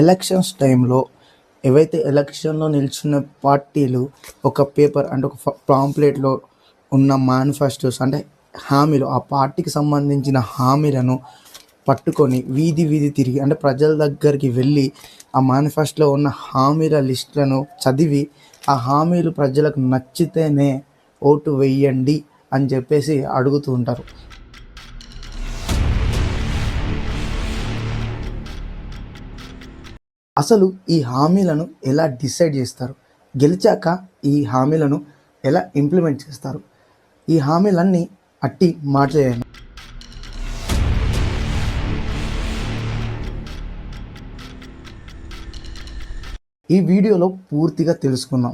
Elections టైంలో ఏవైతే ఎలక్షన్లో నిల్చున్న పార్టీలు ఒక పేపర్ అంటే ఒక పాంప్లెట్లో ఉన్న మేనిఫెస్టోస్ అంటే హామీలు ఆ పార్టీకి సంబంధించిన హామీలను పట్టుకొని వీధి వీధి తిరిగి అంటే ప్రజల దగ్గరికి వెళ్ళి ఆ మేనిఫెస్టోలో ఉన్న హామీల లిస్టులను చదివి ఆ హామీలు ప్రజలకు నచ్చితేనే ఓటు వెయ్యండి అని చెప్పేసి అడుగుతూ ఉంటారు. అసలు ఈ హామీలను ఎలా డిసైడ్ చేస్తారు? గెలిచాక ఈ హామీలను ఎలా ఇంప్లిమెంట్ చేస్తారు? ఈ హామీలన్నీ అట్టి మార్చేయను. ఈ వీడియోలో పూర్తిగా తెలుసుకుందాం.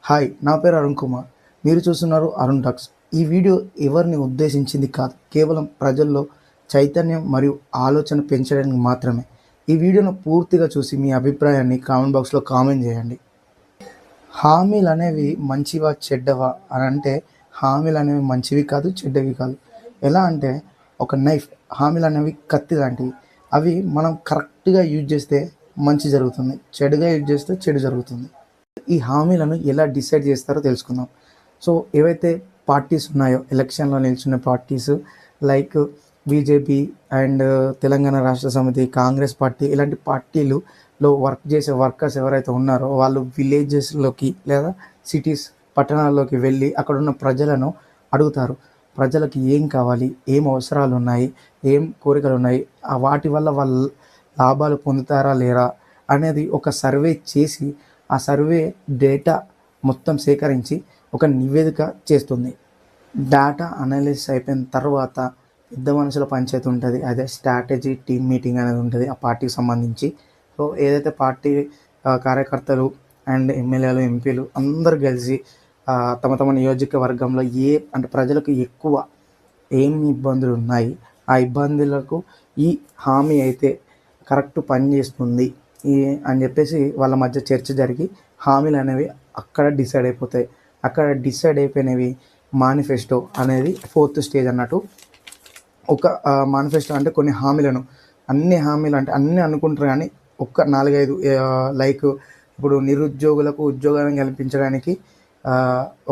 హాయ్, నా పేరు అరుణ్ కుమార్. మీరు చూస్తున్నారు అరుణ్ టాక్స్. ఈ వీడియో ఎవరిని ఉద్దేశించింది కాదు, కేవలం ప్రజల్లో చైతన్యం మరియు ఆలోచన పెంచడానికి మాత్రమే. ఈ వీడియోను పూర్తిగా చూసి మీ అభిప్రాయాన్ని కామెంట్ బాక్స్లో కామెంట్ చేయండి. హామీలు అనేవి మంచివా చెడ్డవా అని అంటే హామీలు అనేవి మంచివి కాదు, చెడ్డవి కాదు. ఎలా అంటే ఒక నైఫ్, హామీలు అనేవి కత్తి లాంటివి. అవి మనం కరెక్ట్గా యూజ్ చేస్తే మంచి జరుగుతుంది, చెడుగా యూజ్ చేస్తే చెడు జరుగుతుంది. ఈ హామీలను ఎలా డిసైడ్ చేస్తారో తెలుసుకుందాం. సో ఏవైతే పార్టీస్ ఉన్నాయో ఎలక్షన్లో నిల్చున్న parties like BJP and Telangana రాష్ట్ర సమితి, కాంగ్రెస్ పార్టీ, ఇలాంటి పార్టీలలో వర్క్ చేసే వర్కర్స్ ఎవరైతే ఉన్నారో వాళ్ళు విలేజెస్లోకి లేదా సిటీస్, పట్టణాల్లోకి వెళ్ళి అక్కడున్న ప్రజలను అడుగుతారు. ప్రజలకు ఏం కావాలి, ఏం అవసరాలు ఉన్నాయి, ఏం కోరికలు ఉన్నాయి, వాటి వల్ల వాళ్ళు లాభాలు పొందుతారా లేరా అనేది ఒక సర్వే చేసి ఆ సర్వే డేటా మొత్తం సేకరించి ఒక నివేదిక చేస్తుంది. డేటా అనాలిసిస్ అయిపోయిన తర్వాత పెద్ద మనుషుల పంచాయతీ ఉంటుంది, అదే స్ట్రాటజీ టీమ్ మీటింగ్ అనేది ఉంటుంది ఆ పార్టీకి సంబంధించి. సో ఏదైతే పార్టీ కార్యకర్తలు అండ్ ఎమ్మెల్యేలు, ఎంపీలు అందరు కలిసి తమ తమ నియోజకవర్గంలో అంటే ప్రజలకు ఎక్కువ ఏం ఇబ్బందులు ఉన్నాయి, ఆ ఇబ్బందులకు ఈ హామీ అయితే కరెక్ట్ పని చేస్తుంది అని చెప్పేసి వాళ్ళ మధ్య చర్చ జరిగి హామీలు అనేవి అక్కడ డిసైడ్ అయిపోతాయి. అక్కడ డిసైడ్ అయిపోయినవి మేనిఫెస్టో అనేది 4th స్టేజ్ అన్నట్టు. ఒక మేనిఫెస్టో అంటే కొన్ని హామీలను, అన్ని హామీలు అంటే అన్నీ అనుకుంటారు కానీ ఒక్క 4-5 లైక్ ఇప్పుడు నిరుద్యోగులకు ఉద్యోగాలను కల్పించడానికి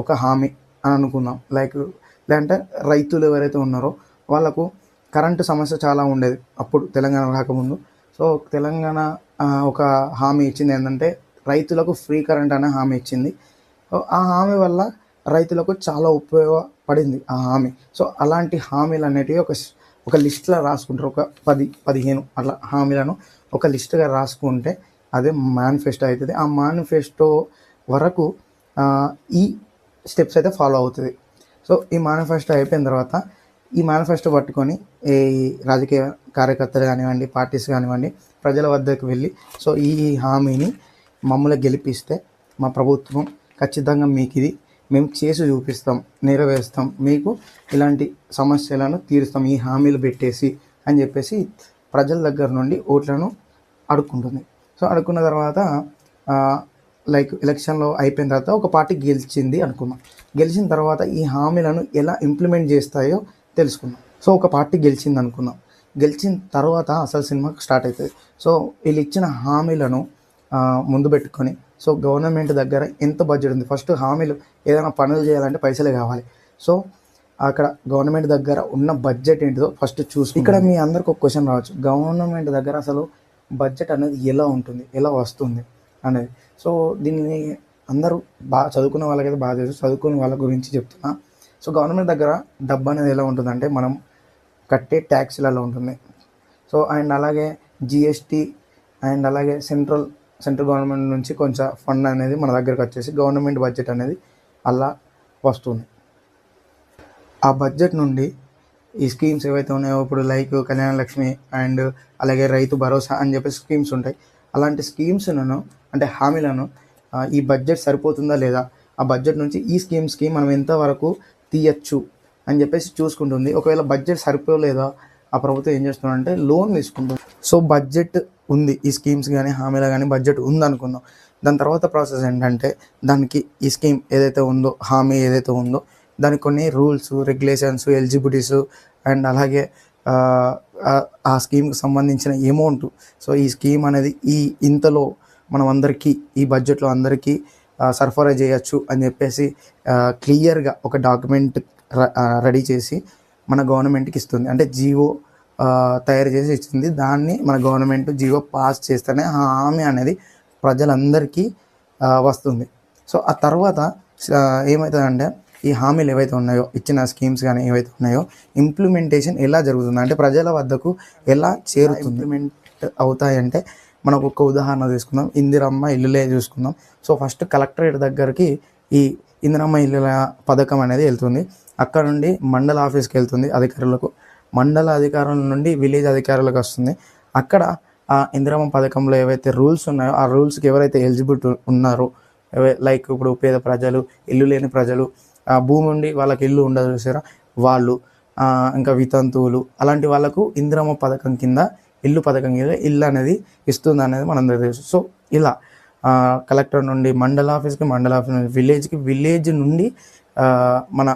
ఒక హామీ అని అనుకుందాం. లేదంటే రైతులు ఎవరైతే ఉన్నారో వాళ్ళకు కరెంటు సమస్య చాలా ఉండేది అప్పుడు తెలంగాణ రాకముందు. సో తెలంగాణ ఒక హామీ ఇచ్చింది ఏంటంటే రైతులకు ఫ్రీ కరెంట్ అనే హామీ ఇచ్చింది. ఆ హామీ వల్ల రైతులకు చాలా ఉపయోగపడింది ఆ హామీ. సో అలాంటి హామీలు అనేటివి ఒక లిస్ట్లో రాసుకుంటారు. ఒక 10-15 అట్లా హామీలను ఒక లిస్టుగా రాసుకుంటే అదే మేనిఫెస్టో అవుతుంది. ఆ మేనిఫెస్టో వరకు ఈ స్టెప్స్ అయితే ఫాలో అవుతుంది. సో ఈ మేనిఫెస్టో అయిపోయిన తర్వాత ఈ మేనిఫెస్టో పట్టుకొని ఈ రాజకీయ కార్యకర్తలు కానివ్వండి, పార్టీస్ కానివ్వండి, ప్రజల వద్దకు వెళ్ళి సో ఈ హామీని మమ్మల్ని గెలిపిస్తే మా ప్రభుత్వం ఖచ్చితంగా మీకు ఇది మేము చేసి చూపిస్తాం, నెరవేరుస్తాం, మీకు ఇలాంటి సమస్యలను తీరుస్తాం ఈ హామీలు పెట్టేసి అని చెప్పేసి ప్రజల దగ్గర నుండి ఓట్లను అడుక్కుంటుంది. సో అడుక్కున్న తర్వాత ఎలక్షన్లో అయిపోయిన తర్వాత ఒక పార్టీ గెలిచింది అనుకున్నాం. గెలిచిన తర్వాత ఈ హామీలను ఎలా ఇంప్లిమెంట్ చేస్తాయో తెలుసుకున్నాం. సో ఒక పార్టీ గెలిచింది అనుకున్నాం. గెలిచిన తర్వాత అసలు సినిమా స్టార్ట్ అవుతుంది. సో వీళ్ళు ఇచ్చిన హామీలను ముందు పెట్టుకొని సో గవర్నమెంట్ దగ్గర ఎంత బడ్జెట్ ఉంది, ఫస్ట్ హామీలు ఏదైనా పనులు చేయాలంటే పైసలే కావాలి. సో అక్కడ గవర్నమెంట్ దగ్గర ఉన్న బడ్జెట్ ఏంటిదో ఫస్ట్ చూసి, ఇక్కడ మీ అందరికి ఒక క్వశ్చన్ రావచ్చు, గవర్నమెంట్ దగ్గర అసలు బడ్జెట్ అనేది ఎలా ఉంటుంది, ఎలా వస్తుంది అనేది. సో దీన్ని అందరూ బాగా చదువుకునే వాళ్ళకైతే బాగా తెలుసు, చదువుకునే వాళ్ళ గురించి చెప్తున్నా. సో గవర్నమెంట్ దగ్గర డబ్బు అనేది ఎలా ఉంటుందంటే మనం కట్టే ట్యాక్స్లలో ఉంటుంది. సో అండ్ అలాగే జిఎస్టీ అండ్ అలాగే సెంట్రల్ గవర్నమెంట్ నుంచి కొంచెం ఫండ్ అనేది మన దగ్గరకు వచ్చేసి గవర్నమెంట్ బడ్జెట్ అనేది అలా వస్తుంది. ఆ బడ్జెట్ నుండి ఈ స్కీమ్స్ ఏవైతే ఉన్నాయో ఇప్పుడు లైక్ కళ్యాణ లక్ష్మి అండ్ అలాగే రైతు భరోసా అని చెప్పి స్కీమ్స్ ఉంటాయి. అలాంటి స్కీమ్స్లను అంటే హామీలను ఈ బడ్జెట్ సరిపోతుందా లేదా, ఆ బడ్జెట్ నుంచి ఈ స్కీమ్స్కి మనం ఎంతవరకు తీయచ్చు అని చెప్పేసి చూసుకుంటుంది. ఒకవేళ బడ్జెట్ సరిపోలేదా ఆ ప్రభుత్వం ఏం చేస్తుందంటే లోన్ తీసుకుంటుంది. సో బడ్జెట్ ఉంది, ఈ స్కీమ్స్ కానీ హామీలు కానీ బడ్జెట్ ఉందనుకుందాం. దాని తర్వాత ప్రాసెస్ ఏంటంటే దానికి ఈ స్కీమ్ ఏదైతే ఉందో, హామీ ఏదైతే ఉందో దానికి కొన్ని రూల్స్, రెగ్యులేషన్స్, ఎలిజిబిలిటీస్ అండ్ అలాగే ఆ స్కీమ్కి సంబంధించిన అమౌంట్. సో ఈ స్కీమ్ అనేది ఇంతలో మనం అందరికీ ఈ బడ్జెట్లో అందరికీ సరఫరా చేయొచ్చు అని చెప్పేసి క్లియర్గా ఒక డాక్యుమెంట్ రెడీ చేసి మన గవర్నమెంట్కి ఇస్తుంది. అంటే జీవో తయారు చేసి ఇస్తుంది. దాన్ని మన గవర్నమెంట్ జీవో పాస్ చేస్తేనే ఆ హామీ అనేది ప్రజలందరికీ వస్తుంది. సో ఆ తర్వాత ఏమవుతుందంటే ఈ హామీలు ఏవైతే ఉన్నాయో, ఇచ్చిన స్కీమ్స్ కానీ ఏవైతే ఉన్నాయో, ఇంప్లిమెంటేషన్ ఎలా జరుగుతుంది అంటే ప్రజల వద్దకు ఎలా చేరుతుంది, ఇంప్లిమెంట్ అవుతాయంటే మనకు ఒక ఉదాహరణ తీసుకుందాం. ఇందిరమ్మ ఇల్లులే చూసుకుందాం. సో ఫస్ట్ కలెక్టరేట్ దగ్గరికి ఈ ఇందిరమ్మ ఇల్లుల పథకం అనేది వెళ్తుంది. అక్కడ నుండి మండల ఆఫీస్కి వెళ్తుంది అధికారులకు. మండల అధికారుల నుండి విలేజ్ అధికారులకు వస్తుంది. అక్కడ ఆ ఇందిరమ్మ పథకంలో ఏవైతే రూల్స్ ఉన్నాయో ఆ రూల్స్కి ఎవరైతే ఎలిజిబిలిటీ ఉన్నారో, లైక్ ఇప్పుడు పేద ప్రజలు, ఇల్లు లేని ప్రజలు, భూమి ఉండి వాళ్ళకి ఇల్లు ఉండదు చూసారా వాళ్ళు, ఇంకా వితంతువులు, అలాంటి వాళ్ళకు ఇందిరమ్మ పథకం కింద ఇల్లు ఇల్లు అనేది ఇస్తుంది అనేది మనందరికీ తెలుసు. సో ఇలా కలెక్టర్ నుండి మండల ఆఫీస్కి, మండల ఆఫీస్ నుండి విలేజ్కి, విలేజ్ నుండి మన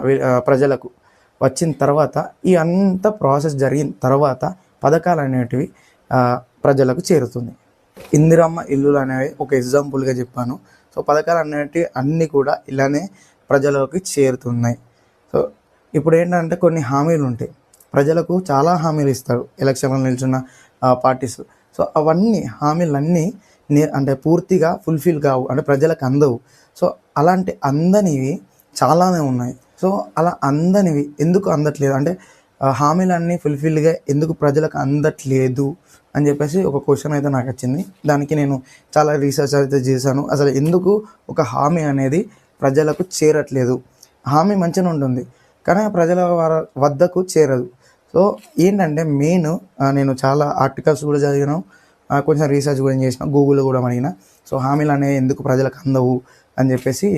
ప్రజలకు వచ్చిన తర్వాత ఈ అంత ప్రాసెస్ జరిగిన తర్వాత పథకాలు అనేటివి ప్రజలకు చేరుతుంది. ఇందిరమ్మ ఇల్లులు అనేవి ఒక ఎగ్జాంపుల్గా చెప్పాను. సో పథకాలు అనేటివి అన్నీ కూడా ఇలానే ప్రజలకు చేరుతున్నాయి. సో ఇప్పుడు ఏంటంటే కొన్ని హామీలు ఉంటాయి, ప్రజలకు చాలా హామీలు ఇస్తారు ఎలక్షన్లో నిల్చున్న పార్టీస్. సో అవన్నీ హామీలన్నీ అంటే పూర్తిగా ఫుల్ఫిల్ కావు, అంటే ప్రజలకు అందవు. సో అలాంటి అందనివి చాలానే ఉన్నాయి. సో అలా అందనివి ఎందుకు అందట్లేదు అంటే హామీలన్నీ ఫుల్ఫిల్గా ఎందుకు ప్రజలకు అందట్లేదు అని చెప్పేసి ఒక క్వశ్చన్ అయితే నాకు వచ్చింది. దానికి నేను చాలా రీసెర్చ్ అయితే చేశాను. అసలు ఎందుకు ఒక హామీ అనేది ప్రజలకు చేరట్లేదు? హామీ మంచిగా ఉంటుంది కానీ ప్రజల వద్దకు చేరదు. సో ఏంటంటే మెయిన్ నేను చాలా ఆర్టికల్స్ కూడా చదివినాను, కొంచెం రీసెర్చ్ కూడా చేసిన, గూగుల్లో కూడా అడిగిన. సో హామీలు అనేవి ఎందుకు ప్రజలకు అందవు అని చెప్పేసి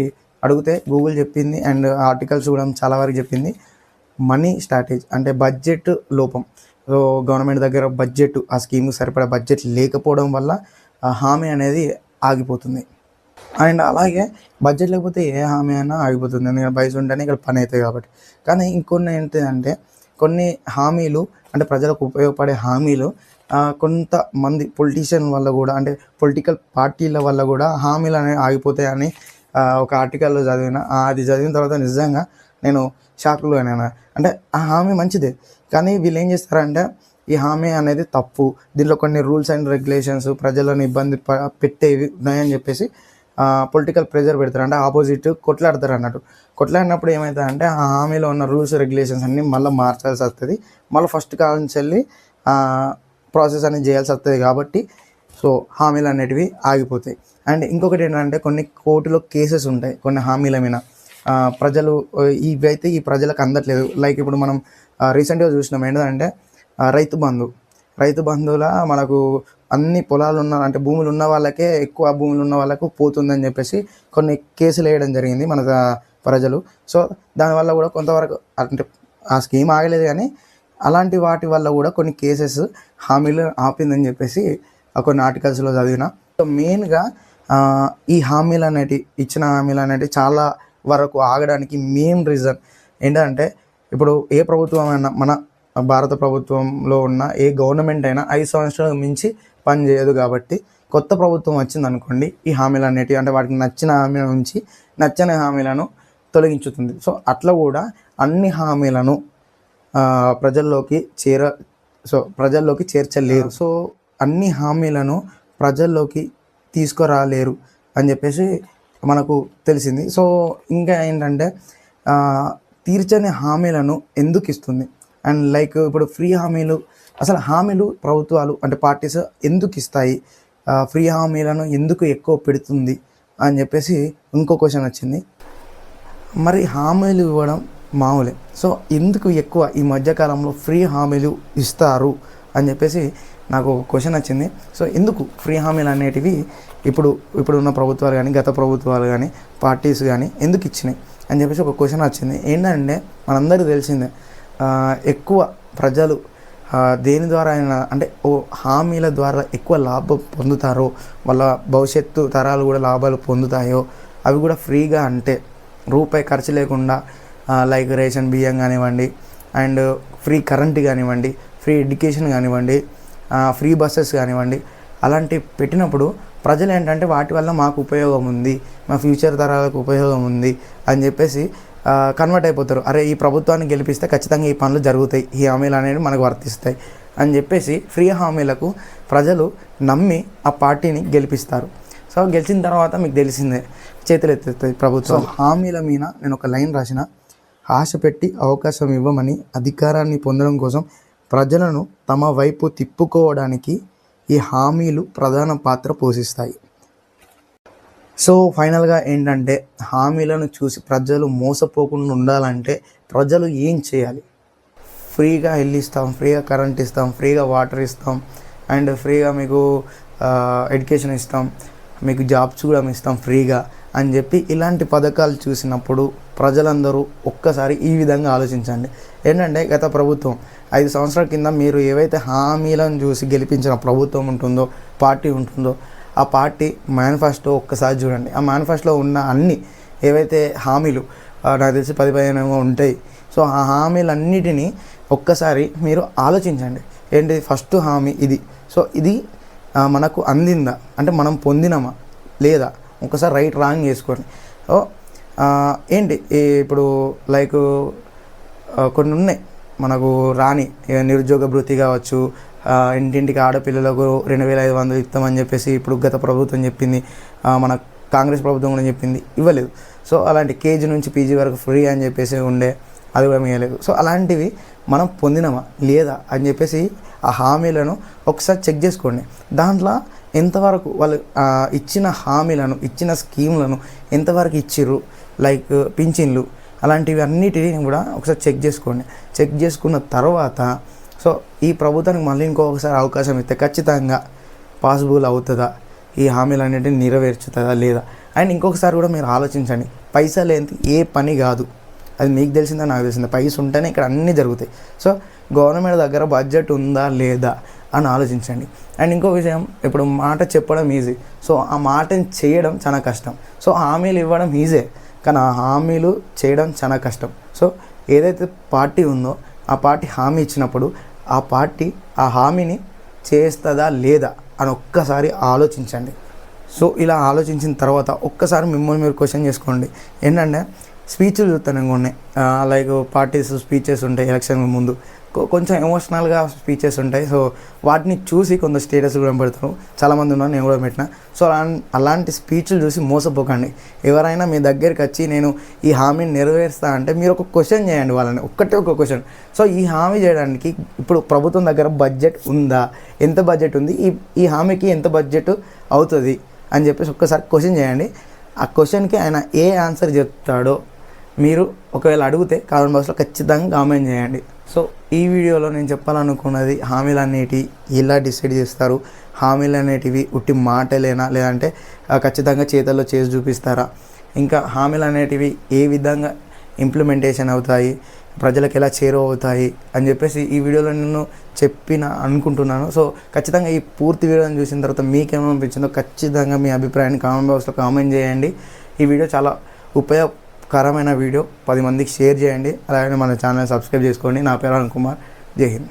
అడిగితే గూగుల్ చెప్పింది అండ్ ఆర్టికల్స్ కూడా చాలా వరకు చెప్పింది, మనీ స్టార్టేజ్ అంటే బడ్జెట్ లోపం. సో గవర్నమెంట్ దగ్గర బడ్జెట్, ఆ స్కీమ్కి సరిపడా బడ్జెట్ లేకపోవడం వల్ల హామీ అనేది ఆగిపోతుంది. అండ్ అలాగే బడ్జెట్ లేకపోతే ఏ హామీ అయినా ఆగిపోతుంది, ఎందుకంటే పైసలు ఉంటేనే ఇక్కడ పని అవుతాయి కాబట్టి. కానీ ఇంకొన్ని ఏంటంటే కొన్ని హామీలు అంటే ప్రజలకు ఉపయోగపడే హామీలు కొంతమంది పొలిటీషియన్ వల్ల కూడా, అంటే పొలిటికల్ పార్టీల వల్ల కూడా హామీలు అనేవి ఆగిపోతాయని ఒక ఆర్టికల్లో చదివిన. అది చదివిన తర్వాత నిజంగా నేను షాక్లో అయినా. అంటే ఆ హామీ మంచిదే కానీ వీళ్ళు ఏం చేస్తారంటే ఈ హామీ అనేది తప్పు, దీనిలో కొన్ని రూల్స్ అండ్ రెగ్యులేషన్స్ ప్రజలను ఇబ్బంది పెట్టేవి ఉన్నాయని చెప్పేసి పొలిటికల్ ప్రెజర్ పెడతారు, అంటే ఆపోజిట్ కొట్లాడతారు అన్నట్టు. కొట్లాడినప్పుడు ఏమవుతుందంటే ఆ హామీలో ఉన్న రూల్స్ రెగ్యులేషన్స్ అన్నీ మళ్ళీ మార్చాల్సి వస్తుంది, మళ్ళీ ఫస్ట్ కాల్చి వెళ్ళి ప్రాసెస్ అనేది చేయాల్సి వస్తుంది. కాబట్టి సో హామీలు అనేటివి ఆగిపోతాయి. అండ్ ఇంకొకటి ఏంటంటే కొన్ని కోర్టులో కేసెస్ ఉంటాయి కొన్ని హామీల మీద, ప్రజలు ఇవైతే ఈ ప్రజలకు అందట్లేదు. లైక్ ఇప్పుడు మనం రీసెంట్గా చూసినాం ఏంటంటే రైతు బంధువుల మనకు అన్ని పొలాలు ఉన్న, అంటే భూములు ఉన్న వాళ్ళకే ఎక్కువ భూములు ఉన్న వాళ్ళకు పోతుందని చెప్పేసి కొన్ని కేసులు వేయడం జరిగింది మన ప్రజలు. సో దానివల్ల కూడా కొంతవరకు అంటే ఆ స్కీమ్ ఆగలేదు కానీ అలాంటి వాటి వల్ల కూడా కొన్ని కేసెస్ హామీలు ఆపిందని చెప్పేసి కొన్ని ఆర్టికల్స్లో చదివిన. సో మెయిన్గా ఈ హామీలు అనేటివి, ఇచ్చిన హామీలు అనేటివి చాలా వరకు ఆగడానికి మెయిన్ రీజన్ ఏంటంటే ఇప్పుడు ఏ ప్రభుత్వం అయినా, మన భారత ప్రభుత్వంలో ఉన్న ఏ గవర్నమెంట్ అయినా 5 సంవత్సరాలకు మించి పని చేయదు. కాబట్టి కొత్త ప్రభుత్వం వచ్చింది అనుకోండి, ఈ హామీలు అనేటివి అంటే వాటికి నచ్చిన హామీల నుంచి నచ్చని హామీలను తొలగించుతుంది. సో అట్లా కూడా అన్ని హామీలను ప్రజల్లోకి చేర్చలేరు. సో అన్ని హామీలను ప్రజల్లోకి తీసుకురాలేరు అని చెప్పేసి మనకు తెలిసింది. సో ఇంకా ఏంటంటే తీర్చని హామీలను ఎందుకు ఇస్తుంది? అండ్ లైక్ ఇప్పుడు ఫ్రీ హామీలు, అసలు హామీలు ప్రభుత్వాలు అంటే పార్టీస్ ఎందుకు ఇస్తాయి, ఫ్రీ హామీలను ఎందుకు ఎక్కువ పెడుతుంది అని చెప్పేసి ఇంకో క్వశ్చన్ వచ్చింది. మరి హామీలు ఇవ్వడం మామూలే, సో ఎందుకు ఎక్కువ ఈ మధ్యకాలంలో ఫ్రీ హామీలు ఇస్తారు అని చెప్పేసి నాకు ఒక క్వశ్చన్ వచ్చింది. సో ఎందుకు ఫ్రీ హామీలు అనేటివి ఇప్పుడున్న ప్రభుత్వాలు కానీ, గత ప్రభుత్వాలు కానీ, పార్టీస్ కానీ ఎందుకు ఇచ్చినాయి అని చెప్పేసి ఒక క్వశ్చన్ వచ్చింది. ఏంటంటే మనందరికీ తెలిసిందే, ఎక్కువ ప్రజలు దేని ద్వారా అయినా అంటే హామీల ద్వారా ఎక్కువ లాభం పొందుతారో, వాళ్ళ భవిష్యత్తు తరాలు కూడా లాభాలు పొందుతాయో అవి కూడా ఫ్రీగా, అంటే రూపాయి ఖర్చు లేకుండా, లైక్ రేషన్ బియ్యం కానివ్వండి, అండ్ ఫ్రీ కరెంట్ కానివ్వండి, ఫ్రీ ఎడ్యుకేషన్ కానివ్వండి, ఫ్రీ బస్సెస్ కానివ్వండి, అలాంటివి పెట్టినప్పుడు ప్రజలు ఏంటంటే వాటి వల్ల మాకు ఉపయోగం ఉంది, మా ఫ్యూచర్ తరాలకు ఉపయోగం ఉంది అని చెప్పేసి కన్వర్ట్ అయిపోతారు. అరే ఈ ప్రభుత్వాన్ని గెలిపిస్తే ఖచ్చితంగా ఈ పనులు జరుగుతాయి, ఈ హామీలు అనేవి మనకు వర్తిస్తాయి అని చెప్పేసి ఫ్రీ హామీలకు ప్రజలు నమ్మి ఆ పార్టీని గెలిపిస్తారు. సో గెలిచిన తర్వాత మీకు తెలిసిందే చేతులు ఎత్తేస్తుంది ప్రభుత్వం. హామీల మీద నేను ఒక లైన్ రాసిన, ఆశ పెట్టి అవకాశం ఇవ్వమని అధికారాన్ని పొందడం కోసం ప్రజలను తమ వైపు తిప్పుకోవడానికి ఈ హామీలు ప్రధాన పాత్ర పోషిస్తాయి. సో ఫైనల్గా ఏంటంటే హామీలను చూసి ప్రజలు మోసపోకుండా ఉండాలంటే ప్రజలు ఏం చేయాలి? ఫ్రీగా ఇల్లు ఇస్తాం, ఫ్రీగా కరెంట్ ఇస్తాం, ఫ్రీగా వాటర్ ఇస్తాం, అండ్ ఫ్రీగా మీకు ఎడ్యుకేషన్ ఇస్తాం, మీకు జాబ్స్ కూడా ఇస్తాం ఫ్రీగా అని చెప్పి ఇలాంటి పథకాలు చూసినప్పుడు ప్రజలందరూ ఒక్కసారి ఈ విధంగా ఆలోచించండి. ఏంటంటే గత ప్రభుత్వం 5 సంవత్సరాల కింద మీరు ఏవైతే హామీలను చూసి గెలిపించిన ప్రభుత్వం ఉంటుందో, పార్టీ ఉంటుందో, ఆ పార్టీ మేనిఫెస్టో ఒక్కసారి చూడండి. ఆ మేనిఫెస్టోలో ఉన్న అన్ని ఏవైతే హామీలు నాకు తెలిసి 10-15 ఉంటాయి. సో ఆ హామీలన్నిటినీ ఒక్కసారి మీరు ఆలోచించండి. ఏంటి ఫస్ట్ హామీ ఇది, సో ఇది మనకు అందిందా, అంటే మనం పొందినామా లేదా, ఒకసారి రైట్ రాంగ్ చేసుకోండి. సో ఏంటి ఇప్పుడు లైక్ కొన్ని ఉన్నాయి మనకు రాని, నిరుద్యోగ భృతి కావచ్చు, ఇంటింటికి ఆడపిల్లలకు 2500 ఇస్తామని చెప్పేసి ఇప్పుడు గత ప్రభుత్వం చెప్పింది, మన కాంగ్రెస్ ప్రభుత్వం కూడా చెప్పింది, ఇవ్వలేదు. సో అలాంటి కేజీ నుంచి పీజీ వరకు ఫ్రీ అని చెప్పేసి ఉండే, అది కూడా ఇవ్వలేదు. సో అలాంటివి మనం పొందినామా లేదా అని చెప్పేసి ఆ హామీలను ఒకసారి చెక్ చేసుకోండి. దాంట్లో ఎంతవరకు వాళ్ళు ఇచ్చిన హామీలను, ఇచ్చిన స్కీమ్లను ఎంతవరకు ఇచ్చిర్రు, లైక్ పింఛన్లు అలాంటివి అన్నిటిని కూడా ఒకసారి చెక్ చేసుకోండి. చెక్ చేసుకున్న తర్వాత సో ఈ ప్రభుత్వానికి మళ్ళీ ఇంకొకసారి అవకాశం ఇస్తే ఖచ్చితంగా పాసిబుల్ అవుతుందా, ఈ హామీలన్నింటినీ నెరవేర్చుతుందా లేదా. అండ్ ఇంకొకసారి కూడా మీరు ఆలోచించండి, పైసలు ఏంటి ఏ పని కాదు, అది మీకు తెలిసిందా నాకు తెలిసిందా, పైసలు ఉంటేనే ఇక్కడ అన్నీ జరుగుతాయి. సో గవర్నమెంట్ దగ్గర బడ్జెట్ ఉందా లేదా అని ఆలోచించండి. అండ్ ఇంకో విషయం, ఇప్పుడు మాట చెప్పడం ఈజీ, సో ఆ మాటని చేయడం చాలా కష్టం. సో హామీలు ఇవ్వడం ఈజీ, కానీ ఆ హామీలు చేయడం చాలా కష్టం. సో ఏదైతే పార్టీ ఉందో ఆ పార్టీ హామీ ఇచ్చినప్పుడు ఆ పార్టీ ఆ హామీని చేస్తుందా లేదా అని ఒక్కసారి ఆలోచించండి. సో ఇలా ఆలోచించిన తర్వాత ఒక్కసారి మిమ్మల్ని మీరు క్వశ్చన్ చేసుకోండి. ఏంటంటే స్పీచ్లు చూస్తాను కొన్ని, లైక్ పార్టీస్ స్పీచెస్ ఉంటాయి ఎలక్షన్ ముందు, కొంచెం ఎమోషనల్గా స్పీచెస్ ఉంటాయి. సో వాటిని చూసి కొంత స్టేటస్ కూడా పెడతారు, చాలామంది ఉన్నారు, నేను కూడా పెట్టిన. సో అలాంటి స్పీచ్లు చూసి మోసపోకండి. ఎవరైనా మీ దగ్గరికి వచ్చి నేను ఈ హామీని నెరవేరుస్తా అంటే మీరు ఒక క్వశ్చన్ చేయండి వాళ్ళని, ఒక క్వశ్చన్. సో ఈ హామీ చేయడానికి ఇప్పుడు ప్రభుత్వం దగ్గర బడ్జెట్ ఉందా, ఎంత బడ్జెట్ ఉంది, ఈ హామీకి ఎంత బడ్జెట్ అవుతుంది అని చెప్పేసి ఒక్కసారి క్వశ్చన్ చేయండి. ఆ క్వశ్చన్కి ఆయన ఏ ఆన్సర్ చెప్తాడో మీరు ఒకవేళ అడిగితే కామెంట్ బాక్స్లో ఖచ్చితంగా కామెంట్ చేయండి. సో ఈ వీడియోలో నేను చెప్పాలనుకున్నది, హామీలు అనేటివి ఎలా డిసైడ్ చేస్తారు, హామీలు అనేటివి ఉట్టి మాటలేనా లేదంటే ఖచ్చితంగా చేతల్లో చేసి చూపిస్తారా, ఇంకా హామీలు అనేటివి ఏ విధంగా ఇంప్లిమెంటేషన్ అవుతాయి, ప్రజలకు ఎలా చేరువవుతాయి అని చెప్పేసి ఈ వీడియోలో నేను అనుకుంటున్నాను. సో ఖచ్చితంగా ఈ పూర్తి వీడియోని చూసిన తర్వాత మీకేమనిపించిందో ఖచ్చితంగా మీ అభిప్రాయాన్ని కామెంట్ బాక్స్లో కామెంట్ చేయండి. ఈ వీడియో చాలా ఉపయోగకరమైన వీడియో, 10 మందికి షేర్ చేయండి. అలాగే మన ఛానల్ సబ్స్క్రైబ్ చేసుకోండి. నా పేరు అరుణ్ కుమార్. జై హింద్.